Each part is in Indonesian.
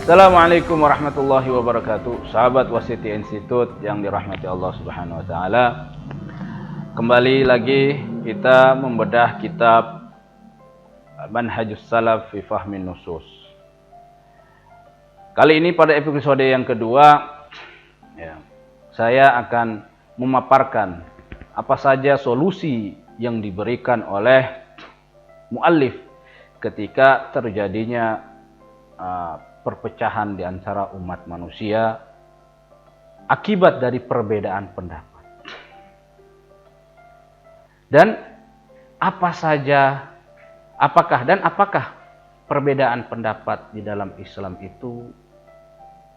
Assalamualaikum warahmatullahi wabarakatuh. Sahabat Wasiti Institute yang dirahmati Allah Subhanahu wa taala. Kembali lagi kita membedah kitab Manhajus Salaf fi Fahmin Nusus. Kali ini pada episode yang kedua saya akan memaparkan apa saja solusi yang diberikan oleh muallif ketika terjadinya perpecahan di antara umat manusia akibat dari perbedaan pendapat. Dan apakah perbedaan pendapat di dalam Islam itu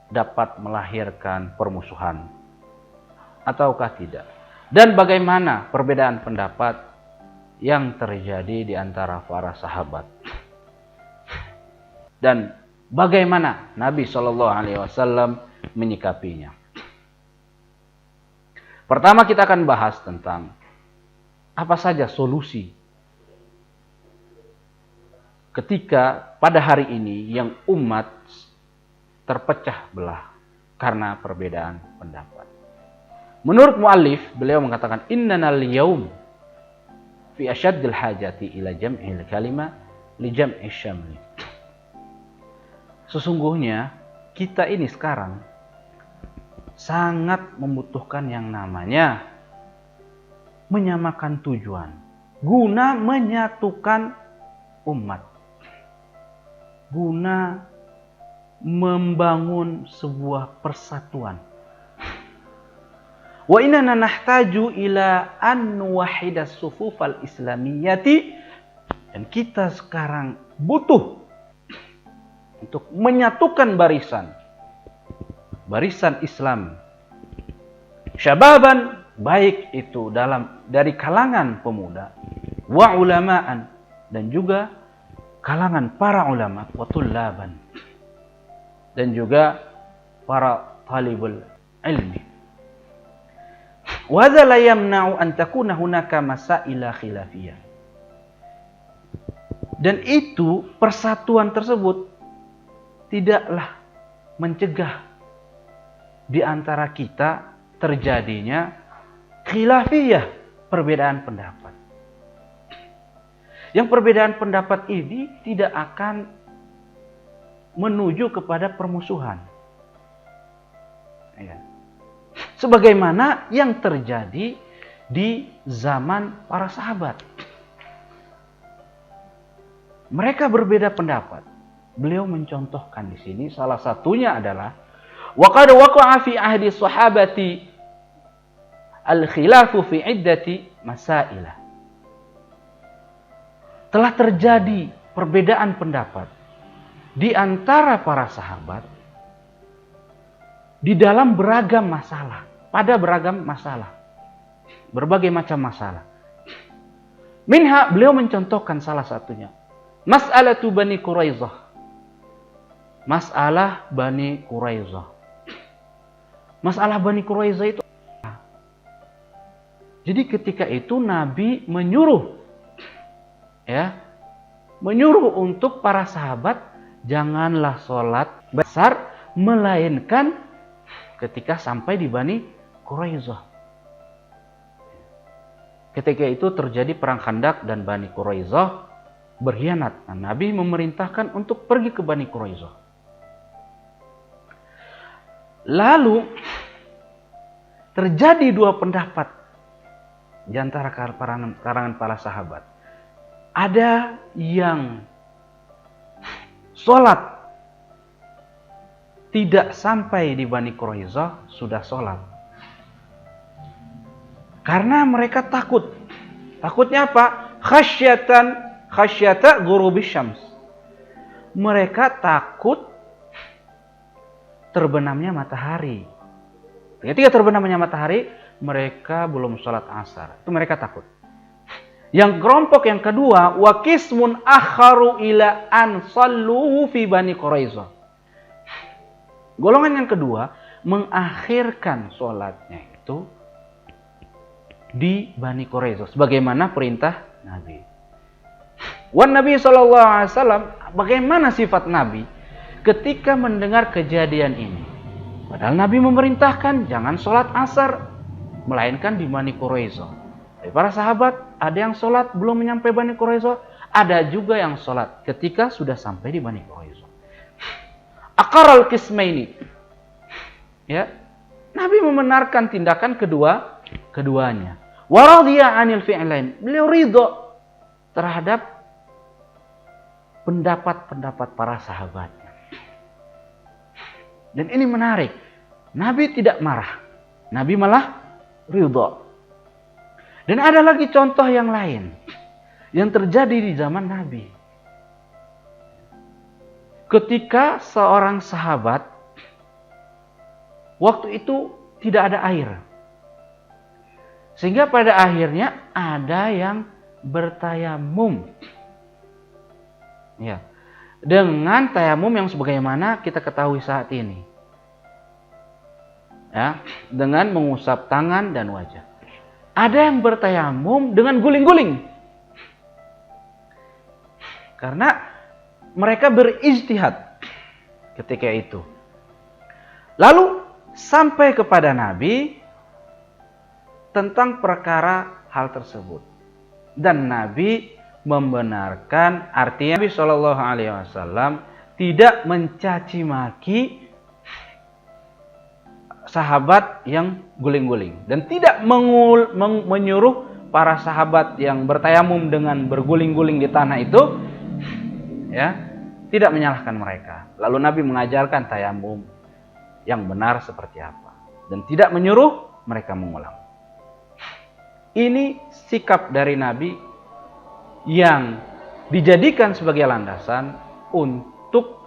dapat melahirkan permusuhan ataukah tidak? Dan bagaimana perbedaan pendapat yang terjadi di antara para sahabat? Dan bagaimana Nabi SAW menyikapinya? Pertama kita akan bahas tentang apa saja solusi ketika pada hari ini yang umat terpecah belah karena perbedaan pendapat. Menurut muallif, beliau mengatakan innanal yaum fi asyaddil hajati ila jam'il kalimah li jam'i syamli. Sesungguhnya kita ini sekarang sangat membutuhkan yang namanya menyamakan tujuan guna menyatukan umat, guna membangun sebuah persatuan. Wa inna nahtaju ila an nuwahhidas sufufal islamiyati, dan kita sekarang butuh untuk menyatukan barisan Islam, syababan, baik itu dari kalangan pemuda, wa ulamaan, dan juga kalangan para ulama, wa tullaban, dan juga para talibul ilmi. Wa hadza la yamna'u an takuna hunaka masaila khilafiyah. Dan itu persatuan tersebut tidaklah mencegah di antara kita terjadinya khilafiyah, perbedaan pendapat. Yang perbedaan pendapat ini tidak akan menuju kepada permusuhan. Sebagaimana yang terjadi di zaman para sahabat. Mereka berbeda pendapat. Beliau mencontohkan di sini, salah satunya adalah waqad waqa'a fi ahdi sahabati al-khilafu fi iddati masailah. Telah terjadi perbedaan pendapat di antara para sahabat di dalam beragam masalah, pada beragam masalah, berbagai macam masalah. Minha, beliau mencontohkan salah satunya mas'alatu Bani Quraizah. Masalah Bani Quraizah. Masalah Bani Quraizah itu. Jadi ketika itu Nabi menyuruh untuk para sahabat janganlah sholat besar melainkan ketika sampai di Bani Quraizah. Ketika itu terjadi perang Khandaq dan Bani Quraizah berkhianat. Nah, Nabi memerintahkan untuk pergi ke Bani Quraizah. Lalu terjadi dua pendapat di antara karangan para sahabat. Ada yang sholat tidak sampai di Bani Quraizah sudah sholat. Karena mereka takut. Takutnya apa? Khasyata ghurubis syams. Mereka takut terbenamnya matahari. Ketika terbenamnya matahari, mereka belum sholat asar. Itu mereka takut. Yang kelompok yang kedua, wa qismun akharu ila an salluhu fi Bani Quraizah. Golongan yang kedua mengakhirkan sholatnya itu di Bani Quraizah sebagaimana perintah Nabi. Wan Nabi SAW, bagaimana sifat Nabi ketika mendengar kejadian ini, padahal Nabi memerintahkan jangan sholat asar, melainkan di Bani Quraisyah. Para sahabat, ada yang sholat belum menyampai Bani Quraisyah, ada juga yang sholat ketika sudah sampai di Bani Quraisyah. Aqarral qismaini. Ya, Nabi membenarkan tindakan keduanya. Wa radiya 'anil fi'lain. Beliau ridho terhadap pendapat-pendapat para sahabatnya. Dan ini menarik. Nabi tidak marah. Nabi malah ridho. Dan ada lagi contoh yang lain yang terjadi di zaman Nabi. Ketika seorang sahabat waktu itu tidak ada air. Sehingga pada akhirnya ada yang bertayamum. Ya. Dengan tayamum yang sebagaimana kita ketahui saat ini. Ya, dengan mengusap tangan dan wajah. Ada yang bertayamum dengan guling-guling. Karena mereka berijtihad ketika itu. Lalu sampai kepada Nabi tentang perkara hal tersebut. Dan Nabi membenarkan, artinya Nabi SAW tidak mencaci maki sahabat yang guling-guling. Dan tidak menyuruh para sahabat yang bertayamum dengan berguling-guling di tanah itu, ya, tidak menyalahkan mereka. Lalu Nabi mengajarkan tayamum yang benar seperti apa. Dan tidak menyuruh mereka mengulang. Ini sikap dari Nabi yang dijadikan sebagai landasan untuk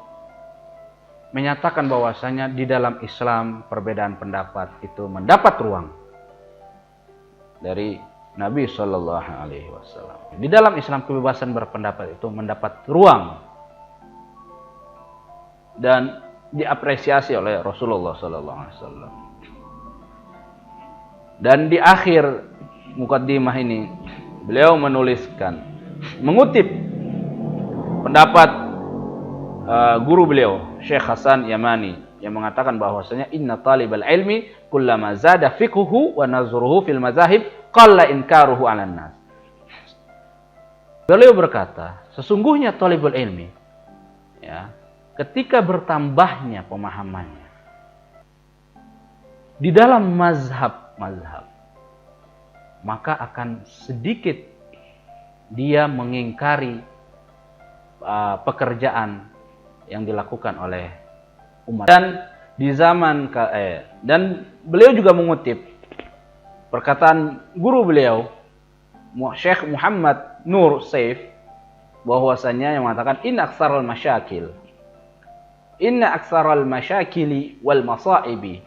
menyatakan bahwasanya di dalam Islam perbedaan pendapat itu mendapat ruang dari Nabi Shallallahu Alaihi Wasallam. Di dalam Islam kebebasan berpendapat itu mendapat ruang dan diapresiasi oleh Rasulullah Shallallahu Alaihi Wasallam. Dan di akhir mukaddimah ini beliau menuliskan, mengutip pendapat guru beliau Syekh Hasan Yamani yang mengatakan bahwasanya inna talibal ilmi kullama zada fiqhuhu wa nazruhu fil mazahib qalla inkaruhu 'alan nas. Beliau berkata, sesungguhnya talibul ilmi, ya, ketika bertambahnya pemahamannya di dalam mazhab, maka akan sedikit dia mengingkari pekerjaan yang dilakukan oleh umat. Dan di zaman dan beliau juga mengutip perkataan guru beliau Syekh Muhammad Nur Saif bahwasanya yang mengatakan inna aktsaral masyakili wal masaibi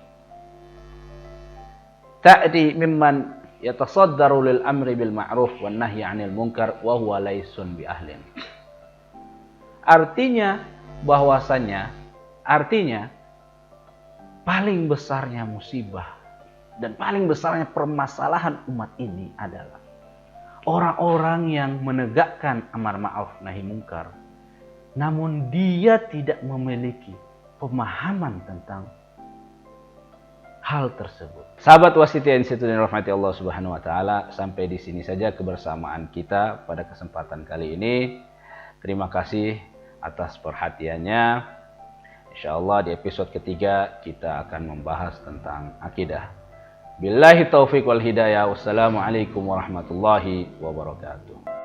ta'ti mimman yatasaddaru lil amri bil ma'ruf wan nahyi 'anil munkar wa huwa laysun bi ahlin. Artinya paling besarnya musibah dan paling besarnya permasalahan umat ini adalah orang-orang yang menegakkan amar ma'ruf nahi munkar, namun dia tidak memiliki pemahaman tentang hal tersebut. Sahabat Wasitiyah Institut yang dirahmati Allah Subhanahu wa taala, sampai di sini saja kebersamaan kita pada kesempatan kali ini. Terima kasih atas perhatiannya. Insyaallah di episode ketiga kita akan membahas tentang akidah. Billahi taufiq wal hidayah. Wassalamualaikum warahmatullahi wabarakatuh.